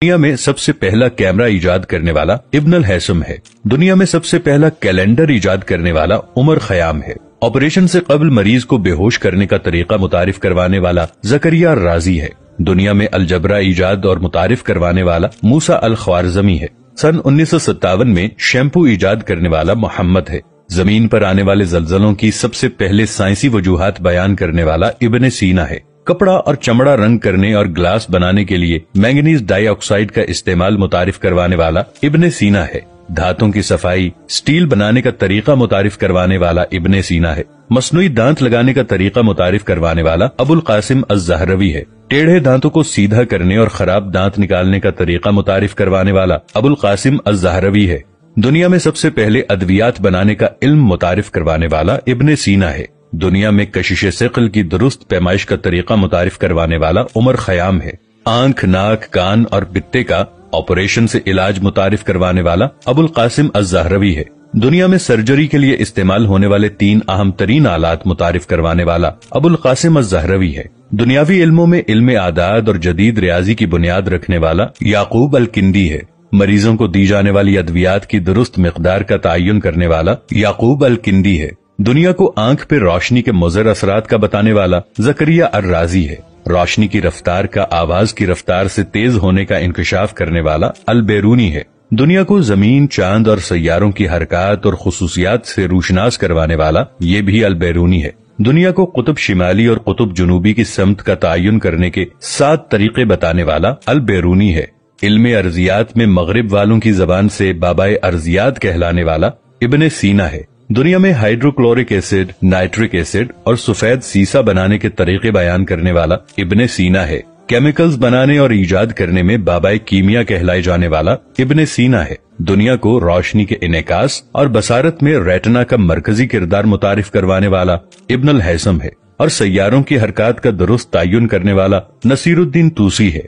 دنیا में सबसे पहला कैमरा इजाद करने वाला इब्न अल हैसम है। दुनिया में सबसे पहला कैलेंडर इजाद करने वाला उमर खयाम है। ऑपरेशन से कबल मरीज को बेहोश करने का तरीका मुतारिफ करवाने वाला जकरिया राजी है। दुनिया में अलजबरा इजाद और मुतारिफ करवाने वाला मूसा अल ख्वारज़मी है। सन 1957 में शैम्पू इजाद करने वाला मोहम्मद है। जमीन पर आने वाले जलजलों की सबसे पहले साइंसी वजूहात बयान करने वाला इब्न सीना है। कपड़ा और चमड़ा रंग करने और ग्लास बनाने के लिए मैंगनीज डाइऑक्साइड का इस्तेमाल मुतारिफ करवाने वाला इब्न सीना है। दांतों की सफाई, स्टील बनाने का तरीका मुतारिफ करवाने वाला इब्न सीना है। मसनूई दांत लगाने का तरीका मुतारिफ करवाने वाला अबुल कासिम अज़-ज़हरवी है। टेढ़े दांतों को सीधा करने और खराब दांत निकालने का तरीका मुतारिफ करवाने वाला अबुल कासिम अज़-ज़हरवी है। दुनिया में सबसे पहले अद्वियात बनाने का इल्म मुतारिफ करवाने वाला इब्न सीना है। दुनिया में कशिश सिक़ल की दुरुस्त पैमाइश का तरीका मुतारिफ करवाने वाला उमर खयाम है। आंख, नाक, कान और बित्ते का ऑपरेशन से इलाज मुतारिफ करवाने वाला अबुल कासिम अज़-ज़हरवी है। दुनिया में सर्जरी के लिए इस्तेमाल होने वाले 3 अहम तरीन आलात मुतारिफ करवाने वाला अबुल कासिम अज़-ज़हरवी है। दुनियावी इल्मों में इल्म आदाद और जदीद रियाजी की बुनियाद रखने वाला याकूब अल किंदी है। मरीजों को दी जाने वाली अद्वियात की दुरुस्त मिकदार का तयन करने वाला याकूब अल किंदी है। दुनिया को आंख पे रोशनी के मुज़र असरात का बताने वाला जकरिया अर राजी है। रोशनी की रफ्तार का आवाज की रफ्तार से तेज होने का इंकशाफ करने वाला अल बैरूनी है। दुनिया को जमीन, चांद और सैयारों की हरकत और खुसूसियात से रूशनास करवाने वाला ये भी अल बैरूनी है। दुनिया को कुतुब शिमाली और कुतुब जुनूबी की समत का तयन करने के 7 तरीके बताने वाला अल बैरूनी है। इल्म अर्जियात में मगरिब वालों की जबान से बाबाए अर्जियात कहलाने वाला इब्न सीना है। दुनिया में हाइड्रोक्लोरिक एसिड, नाइट्रिक एसिड और सफेद सीसा बनाने के तरीके बयान करने वाला इब्न सीना है। केमिकल्स बनाने और ईजाद करने में बाबाए कीमिया कहलाए जाने वाला इब्न सीना है। दुनिया को रोशनी के इनेकास और बसारत में रेटिना का मरकजी किरदार मुतारिफ करवाने वाला इब्न अल हैसम है और सैयारों की हरकत का दुरुस्त तयन करने वाला नसीरुद्दीन तूसी है।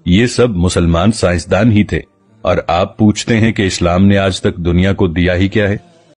ये सब मुसलमान साइंसदान ही थे और आप पूछते हैं कि इस्लाम ने आज तक दुनिया को दिया ही क्या है।